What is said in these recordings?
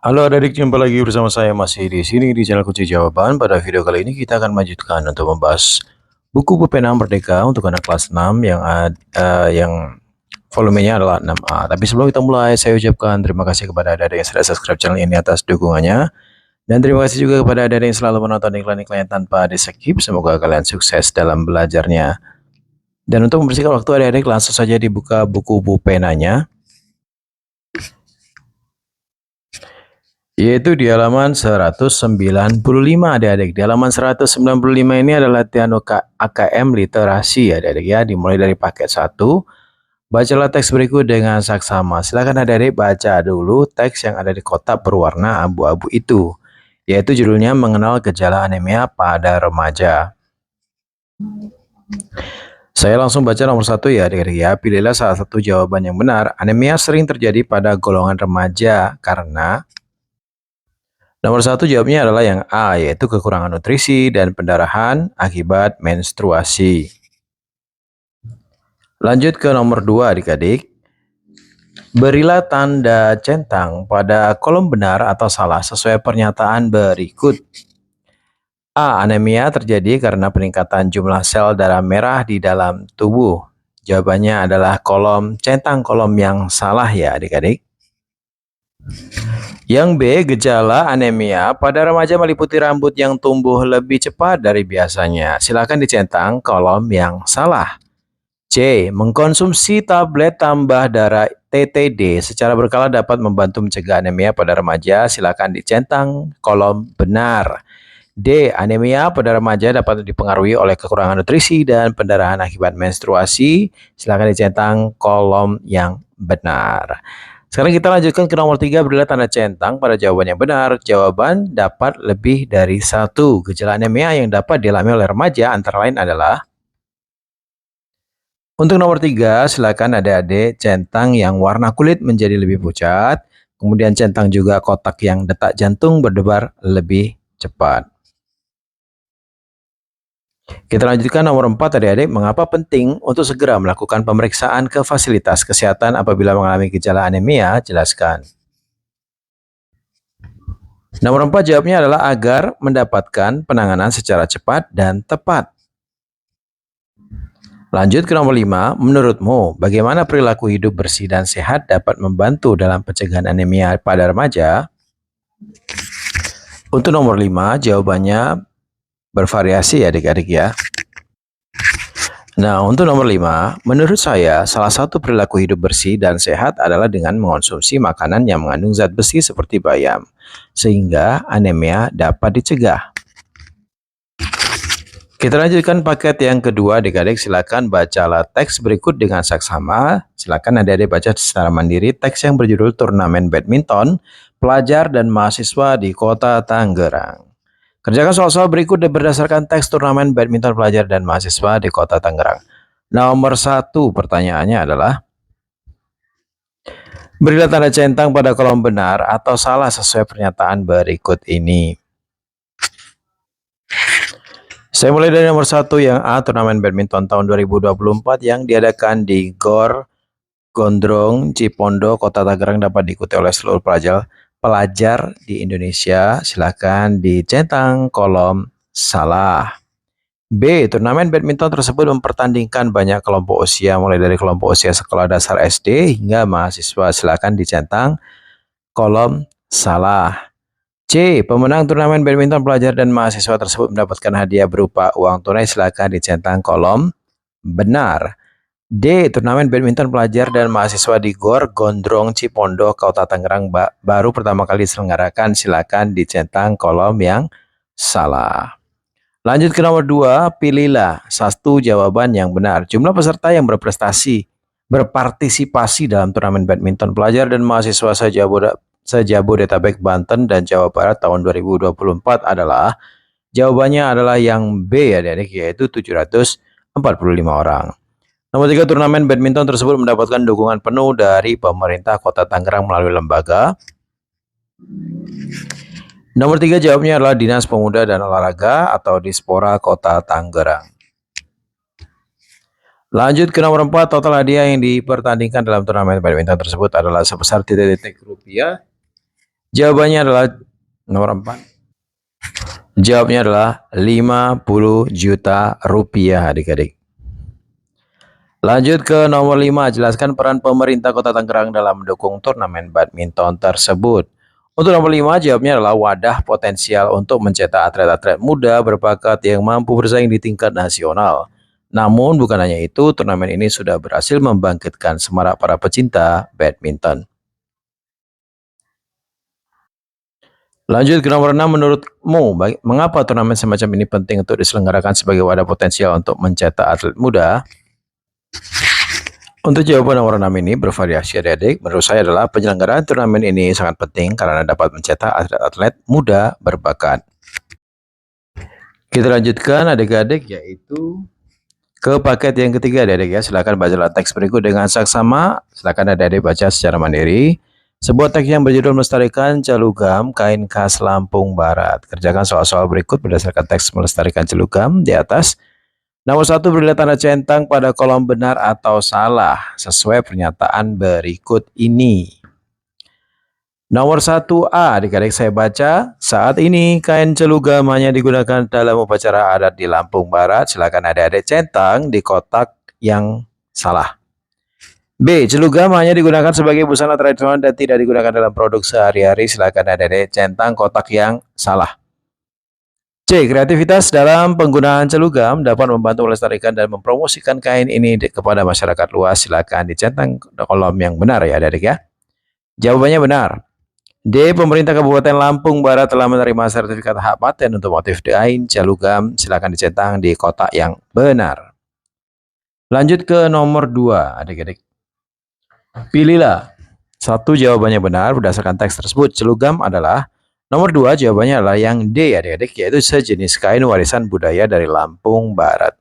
Halo adik, jumpa lagi bersama saya masih di sini di channel Kunci Jawaban. Pada video kali ini kita akan melanjutkan untuk membahas buku Pupena Merdeka untuk anak kelas 6 yang volumenya adalah 6A. Tapi sebelum kita mulai, saya ucapkan terima kasih kepada adik yang sudah subscribe channel ini atas dukungannya. Dan terima kasih juga kepada adik yang selalu menonton iklan-iklannya tanpa di-skip. Semoga kalian sukses dalam belajarnya. Dan untuk membersihkan waktu adik-adik, langsung saja dibuka buku Pupenanya, yaitu di halaman 195 adik-adik. Di halaman 195 ini adalah latihan AKM literasi adik-adik ya, dimulai dari paket 1. Bacalah teks berikut dengan saksama. Silakan adik-adik baca dulu teks yang ada di kotak berwarna abu-abu itu, yaitu judulnya Mengenal Gejala Anemia pada Remaja. Saya langsung baca nomor 1 ya adik-adik ya. Pilihlah salah satu jawaban yang benar. Anemia sering terjadi pada golongan remaja karena nomor 1 jawabnya adalah yang A, yaitu kekurangan nutrisi dan pendarahan akibat menstruasi. Lanjut ke nomor 2 adik-adik. Berilah tanda centang pada kolom benar atau salah sesuai pernyataan berikut. A. Anemia terjadi karena peningkatan jumlah sel darah merah di dalam tubuh. Jawabannya adalah centang kolom yang salah ya adik-adik. Yang B, gejala anemia pada remaja meliputi rambut yang tumbuh lebih cepat dari biasanya. Silakan dicentang kolom yang salah. C, mengkonsumsi tablet tambah darah TTD secara berkala dapat membantu mencegah anemia pada remaja. Silakan dicentang kolom benar. D, anemia pada remaja dapat dipengaruhi oleh kekurangan nutrisi dan pendarahan akibat menstruasi. Silakan dicentang kolom yang benar. Sekarang kita lanjutkan ke nomor 3, berilah tanda centang pada jawaban yang benar. Jawaban dapat lebih dari 1. Gejala anemia yang dapat dialami oleh remaja antara lain adalah. Untuk nomor 3, silakan adik-adik centang yang warna kulit menjadi lebih pucat. Kemudian centang juga kotak yang detak jantung berdebar lebih cepat. Kita lanjutkan nomor 4 adik-adik, mengapa penting untuk segera melakukan pemeriksaan ke fasilitas kesehatan apabila mengalami gejala anemia? Jelaskan. Nomor 4 jawabnya adalah agar mendapatkan penanganan secara cepat dan tepat. Lanjut ke nomor 5, menurutmu bagaimana perilaku hidup bersih dan sehat dapat membantu dalam pencegahan anemia pada remaja? Untuk nomor 5 jawabannya bervariasi ya adik-adik ya. Nah, untuk nomor 5, menurut saya salah satu perilaku hidup bersih dan sehat adalah dengan mengonsumsi makanan yang mengandung zat besi seperti bayam, sehingga anemia dapat dicegah. Kita lanjutkan paket yang kedua adik-adik, silakan bacalah teks berikut dengan saksama. Silakan adik-adik baca secara mandiri teks yang berjudul Turnamen Badminton Pelajar dan Mahasiswa di Kota Tangerang. Kerjakan soal-soal berikut berdasarkan teks turnamen badminton pelajar dan mahasiswa di Kota Tangerang. Nomor 1 pertanyaannya adalah, berilah tanda centang pada kolom benar atau salah sesuai pernyataan berikut ini. Saya mulai dari nomor 1 yang A, turnamen badminton tahun 2024 yang diadakan di Gor Gondrong, Cipondo, Kota Tangerang dapat diikuti oleh seluruh pelajar di Indonesia. Silakan dicentang kolom salah. B, turnamen badminton tersebut mempertandingkan banyak kelompok usia mulai dari kelompok usia sekolah dasar SD hingga mahasiswa. Silakan dicentang kolom salah. C, pemenang turnamen badminton pelajar dan mahasiswa tersebut mendapatkan hadiah berupa uang tunai. Silakan dicentang kolom benar. D, turnamen badminton pelajar dan mahasiswa di Gor Gondrong Cipondo, Kota Tangerang baru pertama kali diselenggarakan. Silakan dicentang kolom yang salah. Lanjut ke nomor 2, pilihlah satu jawaban yang benar. Jumlah peserta yang berpartisipasi dalam turnamen badminton pelajar dan mahasiswa se-Jabodetabek, Banten, dan Jawa Barat tahun 2024 adalah, jawabannya adalah yang B adik-adik, yaitu 745 orang. Nomor 3, turnamen badminton tersebut mendapatkan dukungan penuh dari pemerintah Kota Tangerang melalui lembaga. Nomor 3 jawabnya adalah Dinas Pemuda dan Olahraga atau Dispora Kota Tangerang. Lanjut ke nomor 4, total hadiah yang dipertandingkan dalam turnamen badminton tersebut adalah sebesar titik-titik rupiah. Jawabannya adalah nomor 4. Jawabnya adalah 50 juta rupiah adik-adik. Lanjut ke nomor 5, jelaskan peran pemerintah Kota Tangerang dalam mendukung turnamen badminton tersebut. Untuk nomor 5, jawabnya adalah wadah potensial untuk mencetak atlet-atlet muda berbakat yang mampu bersaing di tingkat nasional. Namun bukan hanya itu, turnamen ini sudah berhasil membangkitkan semarak para pecinta badminton. Lanjut ke nomor 6, menurutmu mengapa turnamen semacam ini penting untuk diselenggarakan sebagai wadah potensial untuk mencetak atlet muda? Untuk jawaban nomor 6 ini bervariasi adik-adik. Menurut saya adalah penyelenggaraan turnamen ini sangat penting karena dapat mencetak atlet-atlet muda berbakat. Kita lanjutkan adik-adik, yaitu ke paket yang ketiga adik-adik ya. Silakan baca teks berikut dengan saksama. Silakan adik-adik baca secara mandiri. Sebuah teks yang berjudul Melestarikan Celugam Kain Khas Lampung Barat. Kerjakan soal-soal berikut berdasarkan teks Melestarikan Celugam di atas. Nomor 1, berilah tanda centang pada kolom benar atau salah sesuai pernyataan berikut ini. Nomor 1A, adik-adik saya baca, saat ini kain celugam hanya digunakan dalam upacara adat di Lampung Barat. Silakan adik-adik centang di kotak yang salah. B, celugam hanya digunakan sebagai busana tradisional dan tidak digunakan dalam produk sehari-hari. Silakan adik-adik centang kotak yang salah. C. Kreativitas dalam penggunaan celugam dapat membantu melestarikan dan mempromosikan kain ini kepada masyarakat luas. Silakan dicentang kolom yang benar ya adik-adik ya. Jawabannya benar. D. Pemerintah Kabupaten Lampung Barat telah menerima sertifikat hak paten untuk motif kain celugam. Silakan dicentang di kotak yang benar. Lanjut ke nomor 2 adik-adik. Pilihlah satu jawabannya benar berdasarkan teks tersebut. Celugam adalah nomor 2, jawabannya adalah yang D adik-adik, yaitu sejenis kain warisan budaya dari Lampung Barat.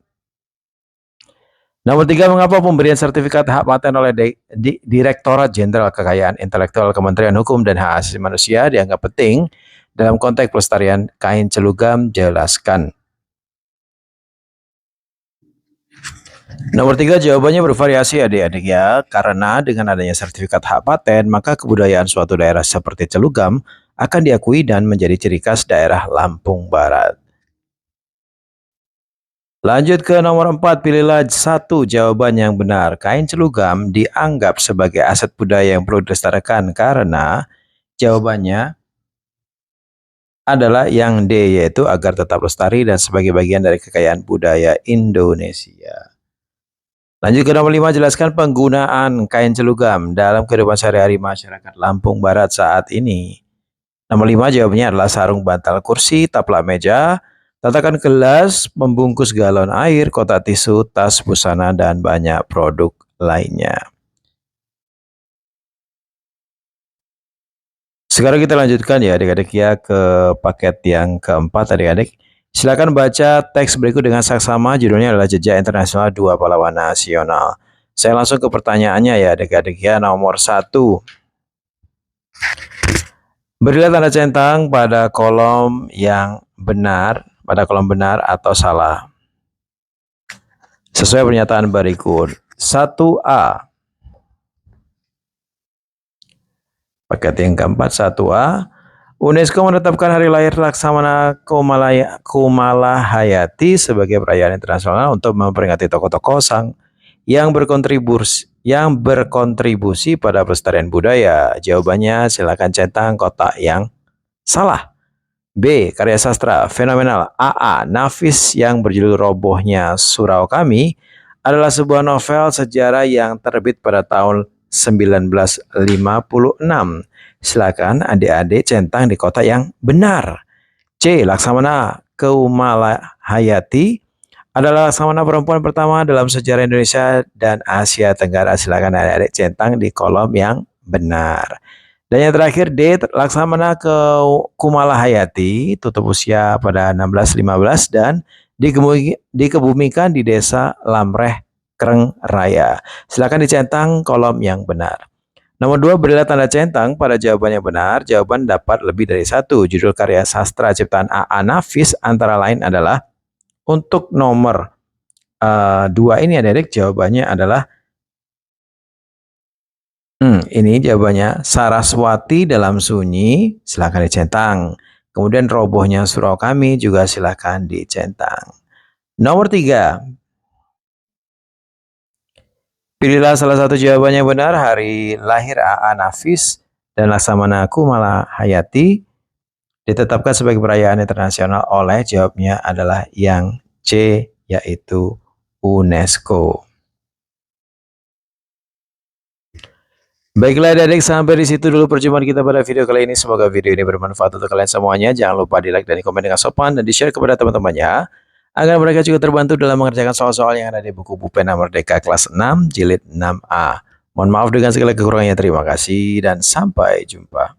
Nomor 3, mengapa pemberian sertifikat hak paten oleh Direktorat Jenderal Kekayaan Intelektual Kementerian Hukum dan Hak Asasi Manusia dianggap penting dalam konteks pelestarian kain celugam? Jelaskan. Nomor 3, jawabannya bervariasi adik-adik ya, karena dengan adanya sertifikat hak paten, maka kebudayaan suatu daerah seperti celugam akan diakui dan menjadi ciri khas daerah Lampung Barat. Lanjut ke nomor 4, pilihlah satu jawaban yang benar. Kain celugam dianggap sebagai aset budaya yang perlu dilestarikan karena jawabannya adalah yang D, yaitu agar tetap lestari dan sebagai bagian dari kekayaan budaya Indonesia. Lanjut ke nomor 5, jelaskan penggunaan kain celugam dalam kehidupan sehari-hari masyarakat Lampung Barat saat ini. Nomor 5, jawabannya adalah sarung bantal kursi, taplak meja, tatakan gelas, membungkus galon air, kotak tisu, tas busana, dan banyak produk lainnya. Sekarang kita lanjutkan ya adik-adik ya ke paket yang keempat adik-adik. Silakan baca teks berikut dengan saksama. Judulnya adalah Jejak Internasional Dua Pahlawan Nasional. Saya langsung ke pertanyaannya ya adik-adik ya. Nomor 1. Berilah tanda centang pada kolom yang benar, atau salah. Sesuai pernyataan berikut. 1A. Paket yang keempat 1A. UNESCO menetapkan Hari Lahir Laksamana Kumala Hayati sebagai perayaan internasional untuk memperingati tokoh-tokoh yang berkontribusi pada pelestarian budaya. Jawabannya silakan centang kotak yang salah. B. Karya sastra fenomenal. AA. Nafis yang berjudul Robohnya Surau Kami adalah sebuah novel sejarah yang terbit pada tahun 1956. Silakan adik-adik centang di kotak yang benar. C. Laksamana Kumala Hayati adalah laksamana perempuan pertama dalam sejarah Indonesia dan Asia Tenggara. Silakan adik-adik centang di kolom yang benar. Dan yang terakhir D. Laksamana Kumala Hayati tutup usia pada 1615 dan dikebumikan di desa Lamreh Kreng Raya. Silakan dicentang kolom yang benar. Nomor 2, berilah tanda centang pada jawaban yang benar. Jawaban dapat lebih dari 1. Judul karya sastra ciptaan A.A. Nafis antara lain adalah. Untuk nomor 2 ini adik-adik jawabannya adalah Ini jawabannya Saraswati dalam sunyi, silakan dicentang. Kemudian robohnya surau kami juga silakan dicentang. Nomor 3. Pilihlah salah satu jawaban yang benar. Hari lahir AA Nafis dan Laksamana Kumala Hayati ditetapkan sebagai perayaan internasional oleh, jawabnya adalah yang C, yaitu UNESCO. Baiklah adik-adik, sampai di situ dulu perjumpaan kita pada video kali ini. Semoga video ini bermanfaat untuk kalian semuanya. Jangan lupa di like dan di komen dengan sopan dan di share kepada teman-temannya, agar mereka juga terbantu dalam mengerjakan soal-soal yang ada di buku Pupena Merdeka kelas 6 jilid 6A. Mohon maaf dengan segala kekurangannya. Terima kasih dan sampai jumpa.